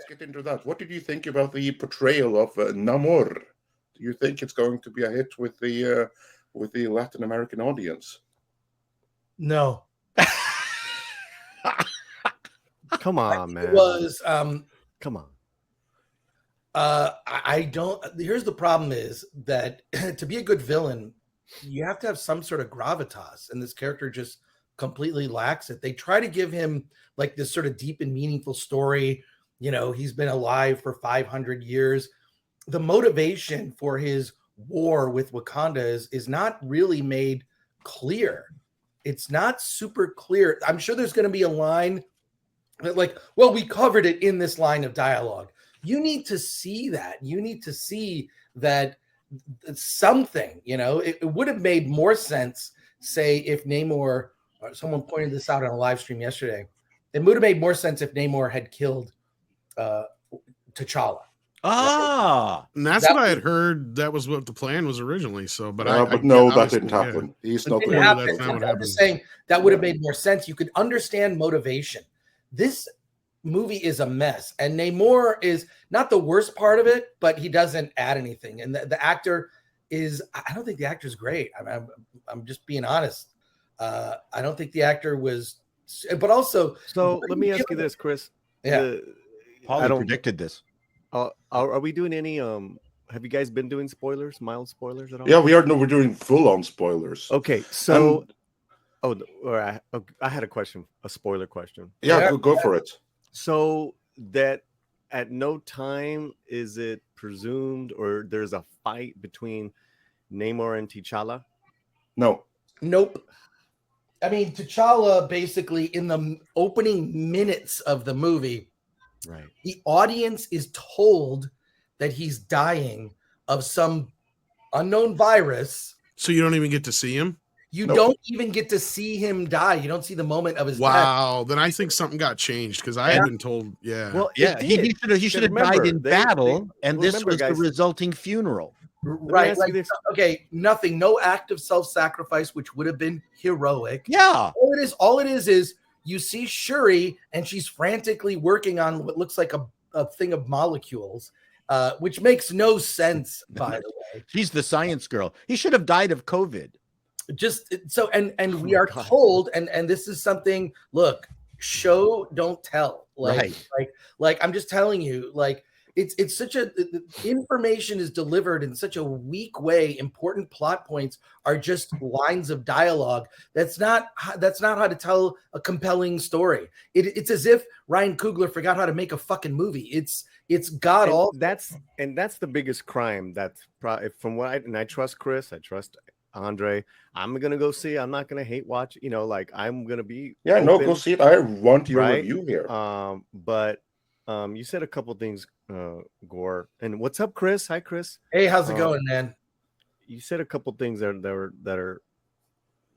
get into that. What did you think about the portrayal of Namor? Do you think it's going to be a hit with the Latin American audience? No. Come on, man. It was Come on. I don't. Here's the problem: is that to be a good villain, you have to have some sort of gravitas, and this character just completely lacks it. They try to give him like this sort of deep and meaningful story. You know, he's been alive for 500 years. The motivation for his war with Wakanda is not really made clear. It's not super clear. I'm sure there's going to be a line like, well, we covered it in this line of dialogue. You need to see that. You need to see that something, you know, it would have made more sense, say, if Namor, or someone pointed this out on a live stream yesterday, it would have made more sense if Namor had killed T'Challa. And that's what I had heard. That was what the plan was originally. So, but that didn't happen. Yeah. He's not. That's not what I'm just saying that would have made more sense. You could understand motivation. This movie is a mess, and Namor is not the worst part of it, but he doesn't add anything. And the actor is, I don't think the actor's great. I'm just being honest. I don't think the actor was, but also. So let me ask you this, Chris. Yeah. Paulie predicted this. Are we doing any? Have you guys been doing spoilers, mild spoilers at all? Yeah, we are. No, we're doing full-on spoilers. Okay, so I had a question, a spoiler question. Yeah, go for it. So that at no time is it presumed or there's a fight between Namor and T'Challa? No. Nope. I mean, T'Challa basically in the opening minutes of the movie, right? The audience is told that he's dying of some unknown virus. So you don't even get to see him? You don't even get to see him die. You don't see the moment of his death. Wow. Then I think something got changed because I had been told, Well, he should have died in battle, and this was the resulting funeral. Right. Like, okay, nothing, no act of self-sacrifice, which would have been heroic. Yeah. All it is you see Shuri, and she's frantically working on what looks like a thing of molecules, which makes no sense, by the way. She's the science girl. He should have died of COVID. Just so, and we are told, and this is something, look, show, don't tell. Like I'm just telling you, like, it's such a, information is delivered in such a weak way. Important plot points are just lines of dialogue. That's not how to tell a compelling story. It's as if Ryan Coogler forgot how to make a fucking movie. It's god awful. That's the biggest crime. That's probably from what I trust Chris. I trust Andre. I'm gonna go see. I'm not gonna hate watch. You know, like I'm gonna be. Yeah, open, no, go see it. I want your review here. But you said a couple things, Gore. And what's up, Chris? Hi, Chris. Hey, how's it going, man? You said a couple things that are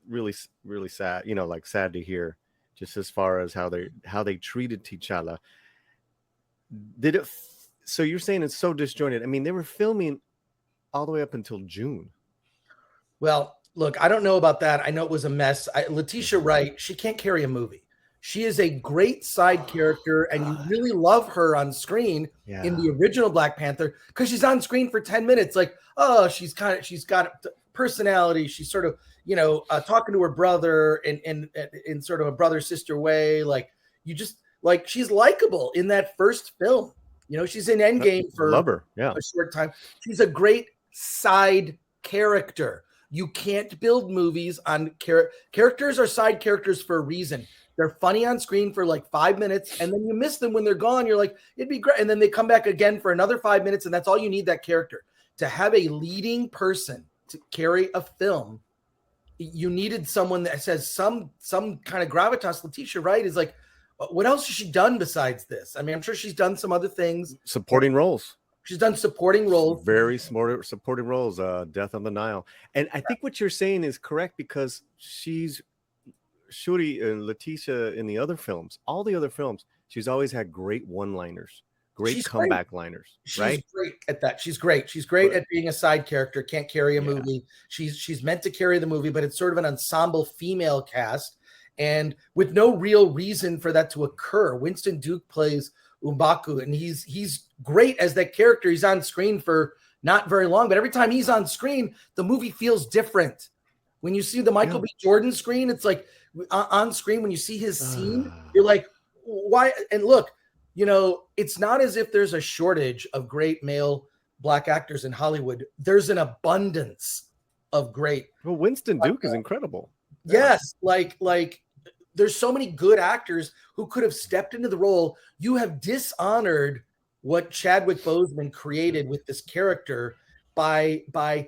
really, really sad. You know, like sad to hear, just as far as how they treated T'Challa. Did it? So you're saying it's so disjointed? I mean, they were filming all the way up until June. Well, look, I don't know about that. I know it was a mess. Letitia Wright, she can't carry a movie. She is a great side character, and you really love her on screen in the original Black Panther because she's on screen for 10 minutes. Like, oh, she's got personality. She's sort of, talking to her brother in sort of a brother-sister way. Like, you just like, she's likable in that first film. She's in Endgame for a short time. She's a great side character. You can't build movies on characters are side characters for a reason. They're funny on screen for like 5 minutes, and then you miss them when they're gone. You're like, it'd be great. And then they come back again for another 5 minutes, and that's all you need that character. To have a leading person to carry a film, you needed someone that says some kind of gravitas. Letitia Wright is like, what else has she done besides this? I mean, I'm sure she's done some other things. Supporting roles. She's done supporting roles. Very smart supporting roles. Death on the Nile. And I think what you're saying is correct because she's Shuri and Letitia in the other films, all the other films, she's always had great one-liners, great comeback liners. She's great at that. She's great. She's great at being a side character. Can't carry a movie. She's meant to carry the movie, but it's sort of an ensemble female cast, and with no real reason for that to occur. Winston Duke plays M'Baku, and he's great as that character. He's on screen for not very long, but every time he's on screen, the movie feels different. When you see the Michael B. Jordan screen, it's like on screen, when you see his scene, you're like, why? And look, it's not as if there's a shortage of great male Black actors in Hollywood. There's an abundance of great. Well, Winston Duke is incredible. Yes, like there's so many good actors who could have stepped into the role. You have dishonored what Chadwick Boseman created with this character by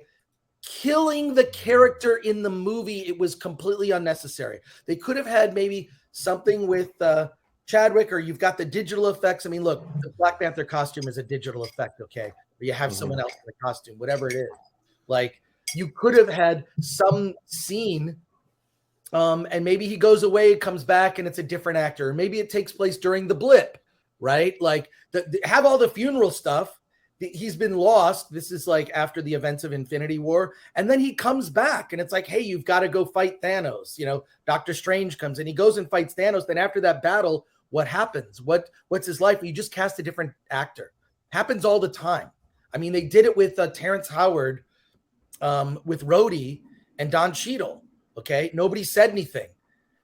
killing the character in the movie. It was completely unnecessary. They could have had maybe something with Chadwick, or you've got the digital effects. I mean, look, the Black Panther costume is a digital effect, okay? Or you have someone else in the costume, whatever it is. Like, you could have had some scene, and maybe he goes away, comes back, and it's a different actor. Or maybe it takes place during the blip, right? Like, have all the funeral stuff. He's been lost. This is like after the events of Infinity War. And then he comes back, and it's like, hey, you've got to go fight Thanos. Doctor Strange comes in. He goes and fights Thanos. Then after that battle, what happens? What's his life? You just cast a different actor. Happens all the time. I mean, they did it with Terrence Howard, with Rhodey and Don Cheadle. Okay, nobody said anything.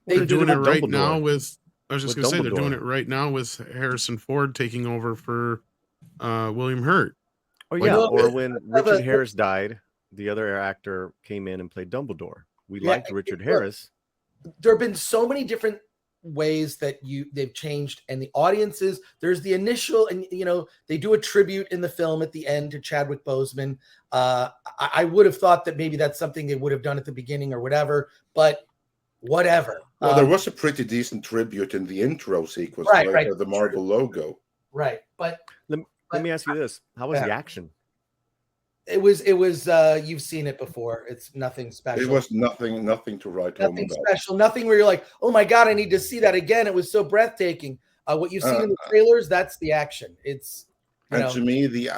They're doing it right now with. I was just going to say they're doing it right now with Harrison Ford taking over for William Hurt. Oh yeah, or when Richard Harris died, the other actor came in and played Dumbledore. We liked Richard Harris. There have been so many different ways that they've changed, and the audiences, there's the initial, and they do a tribute in the film at the end to Chadwick Boseman. I would have thought that maybe that's something they would have done at the beginning or whatever, but whatever. Well, there was a pretty decent tribute in the intro sequence, right, the Marvel logo. Right, but let me ask you this: how was the action? It was. You've seen it before. It's nothing special. It was nothing to write home about. Nothing special. Nothing where you're like, oh my god, I need to see that again. It was so breathtaking. What you've seen in the trailers, that's the action. It's. To me, the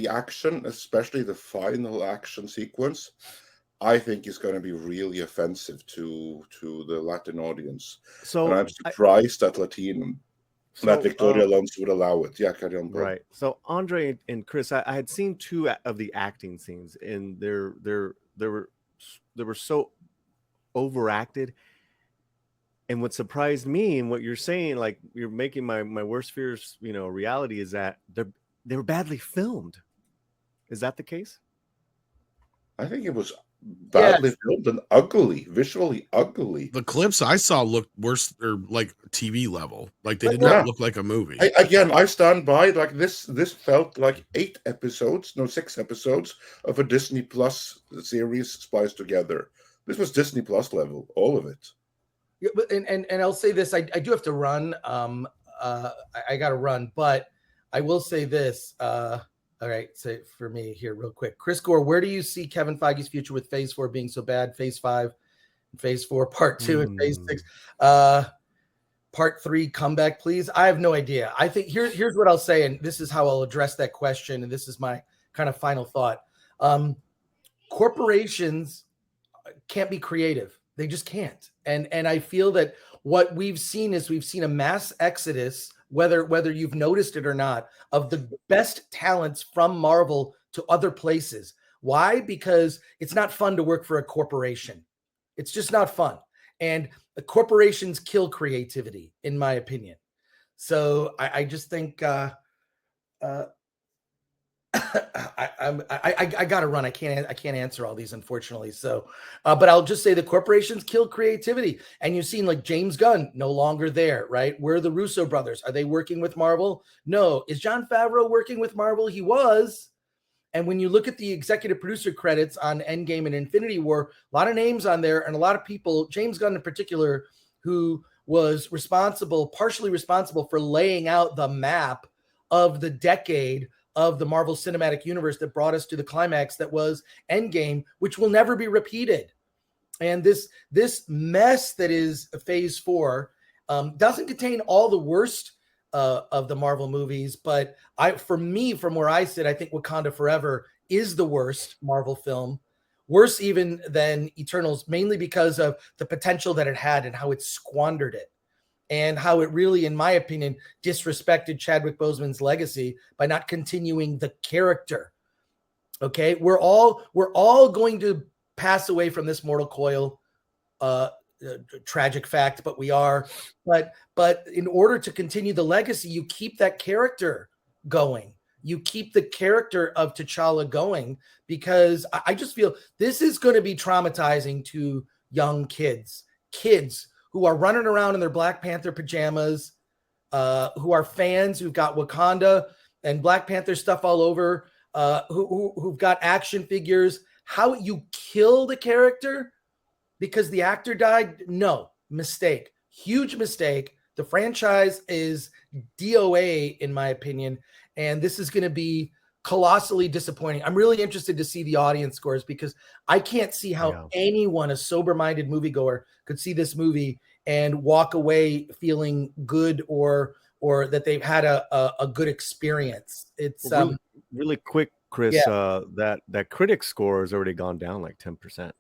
action, especially the final action sequence, I think is going to be really offensive to the Latin audience. So, and I'm surprised that Victoria Alonso would allow it. Yeah, carry on. Right. So Andre and Chris, I had seen two of the acting scenes, and they were so overacted. And what surprised me, and what you're saying, like you're making my worst fears, reality, is that they were badly filmed. Is that the case? I think it was badly filmed and ugly, visually ugly. The clips I saw looked worse, or like TV level. Like they did not look like a movie. I stand by, like this felt like 6 episodes of a Disney Plus series spliced together. This was Disney Plus level, all of it. Yeah, but and I'll say this, I do have to run. I got to run, but I will say this. All right, so for me here real quick. Chris Gore, where do you see Kevin Feige's future with Phase 4 being so bad? Phase 5, Phase 4, Part 2, and Phase 6. Part 3 comeback, please? I have no idea. I think here's what I'll say, and this is how I'll address that question, and this is my kind of final thought. Corporations can't be creative. They just can't. And I feel that what we've seen a mass exodus, whether you've noticed it or not, of the best talents from Marvel to other places. Why? Because it's not fun to work for a corporation. It's just not fun. And corporations kill creativity, in my opinion. So I just think I got to run. I can't answer all these, unfortunately. So, but I'll just say the corporations kill creativity. And you've seen like James Gunn no longer there, right? Where are the Russo brothers? Are they working with Marvel? No. Is Jon Favreau working with Marvel? He was. And when you look at the executive producer credits on Endgame and Infinity War, a lot of names on there and a lot of people, James Gunn in particular, who was partially responsible for laying out the map of the decade of the Marvel Cinematic Universe that brought us to the climax that was Endgame, which will never be repeated. And this mess that is Phase 4 doesn't contain all the worst of the Marvel movies, but from where I sit, I think Wakanda Forever is the worst Marvel film, worse even than Eternals, mainly because of the potential that it had and how it squandered it. and how it really, in my opinion, disrespected Chadwick Boseman's legacy by not continuing the character. Okay, we're all going to pass away from this mortal coil. Tragic fact, but we are. But in order to continue the legacy, you keep that character going. You keep the character of T'Challa going, because I just feel this is going to be traumatizing to young kids who are running around in their Black Panther pajamas, who are fans, who've got Wakanda and Black Panther stuff all over, who've got action figures. How you kill the character because the actor died? No, mistake. Huge mistake. The franchise is DOA, in my opinion, and this is going to be colossally disappointing. I'm really interested to see the audience scores, because I can't see how anyone, a sober-minded moviegoer, could see this movie and walk away feeling good or that they've had a good experience. It's really quick, Chris. That critic score has already gone down like 10%.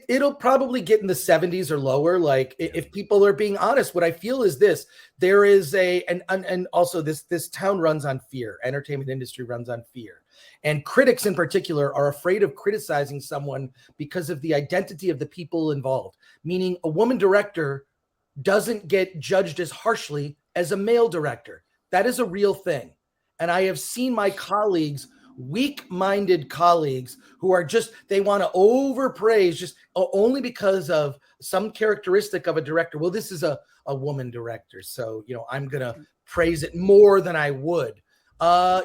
It'll probably get in the 70s or lower. Like, if people are being honest, what I feel is this: there is and also this town runs on fear. Entertainment industry runs on fear, and critics in particular are afraid of criticizing someone because of the identity of the people involved. Meaning, a woman director doesn't get judged as harshly as a male director. That is a real thing, and I have seen my colleagues, weak-minded colleagues, who are they want to overpraise just only because of some characteristic of a director. Well, this is a woman director, so I'm gonna praise it more than I would.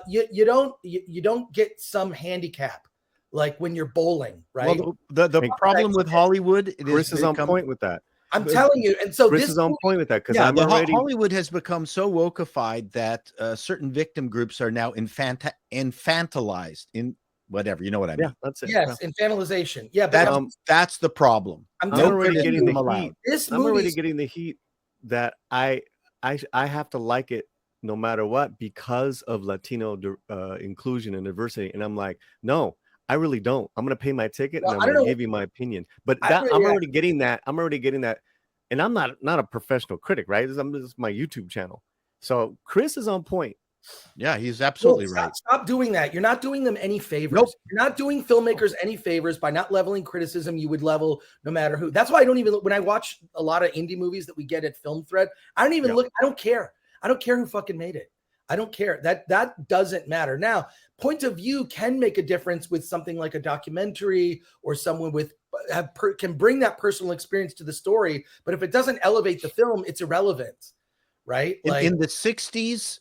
You don't get some handicap like when you're bowling, right? Well, the problem with Hollywood, Chris is on point with that. I'm telling you, and so Chris is on point with that, because Hollywood has become so wokeified that certain victim groups are now infantilized in whatever, you know what I mean? Yeah, that's it. Yes, infantilization. Yeah, but that's the problem. I'm already getting the heat. I'm already getting the heat that I have to like it no matter what because of Latino inclusion and diversity, and I'm like, no, I really don't. I'm going to pay my ticket and I'm going to give you my opinion. But I'm already getting that. I'm already getting that. And I'm not a professional critic, right? This is my YouTube channel. So Chris is on point. Yeah, he's absolutely right. Stop doing that. You're not doing them any favors. Nope. You're not doing filmmakers any favors by not leveling criticism you would level no matter who. That's why I don't even look. When I watch a lot of indie movies that we get at Film Thread, I don't even look. I don't care. I don't care who fucking made it. I don't care. That doesn't matter. Now, point of view can make a difference with something like a documentary, or someone can bring that personal experience to the story. But if it doesn't elevate the film, it's irrelevant, right? In the 60s,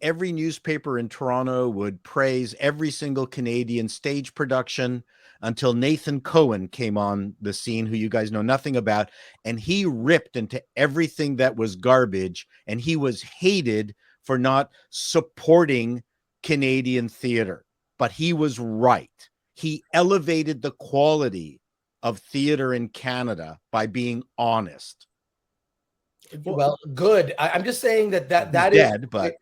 every newspaper in Toronto would praise every single Canadian stage production until Nathan Cohen came on the scene, who you guys know nothing about, and he ripped into everything that was garbage, and he was hated for not supporting Canadian theater. But he was right. He elevated the quality of theater in Canada by being honest. Well, good. I'm just saying that dead, but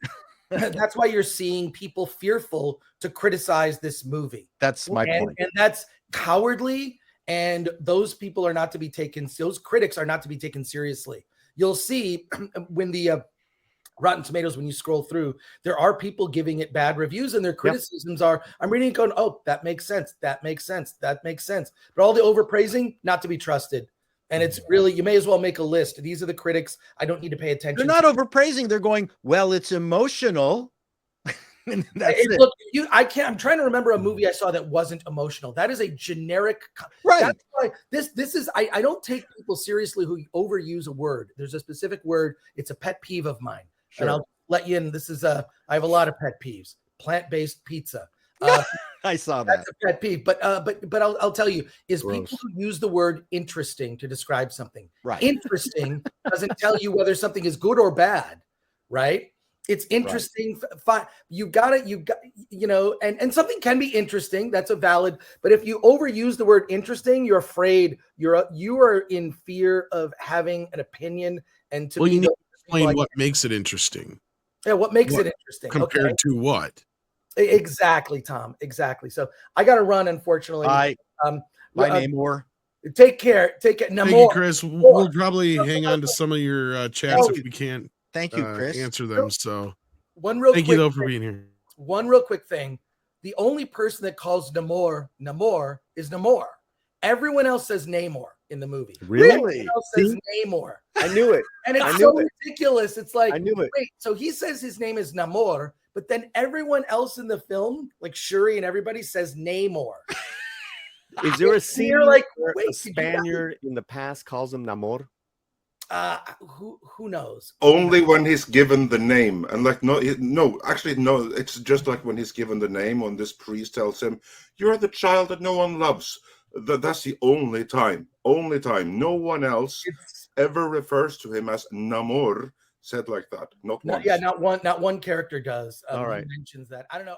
that's why you're seeing people fearful to criticize this movie. That's my point. And that's cowardly. And those people are not to be taken. Those critics are not to be taken seriously. You'll see when the Rotten Tomatoes, when you scroll through, there are people giving it bad reviews, and their criticisms are, I'm reading it going, oh, that makes sense. That makes sense. That makes sense. But all the overpraising, not to be trusted. And it's really, you may as well make a list. These are the critics. I don't need to pay attention. They're not overpraising. They're going, well, it's emotional. Look, I'm trying to remember a movie I saw that wasn't emotional. That is a generic, right? That's why this is, I don't take people seriously who overuse a word. There's a specific word. It's a pet peeve of mine. Sure. And I'll let you in. I have a lot of pet peeves. Plant-based pizza. I saw that. That's a pet peeve. But I'll tell you, is Gross. People who use the word interesting to describe something. Right. Interesting doesn't tell you whether something is good or bad, right? It's interesting. Right. You got and something can be interesting. That's a valid. But if you overuse the word interesting, you're afraid. You are in fear of having an opinion. And to you need to explain what makes it interesting. Yeah, what makes it interesting compared to what? Exactly, Tom. Exactly. So I got to run, unfortunately. My name more. Take care. Take care. Thank you, Chris. We'll probably hang on to some of your chats if we can't. Thank you, Chris. Answer them. So thank you though for being here. One real quick thing. The only person that calls Namor is Namor. Everyone else says Namor in the movie. Really? Everyone else says Namor. I knew it. And it's so ridiculous. It's like, I knew it. Wait, so he says his name is Namor, but then everyone else in the film, like Shuri and everybody, says Namor. Is there a scene like, where a Spaniard in the past calls him Namor? Who knows? Only when he's given the name, and like no, it's just like when he's given the name. When this priest tells him, "You're the child that no one loves." That's the only time. No one else ever refers to him as Namor. Said like that. Not once. Yeah, not one character does. All right. Mentions that. I don't know.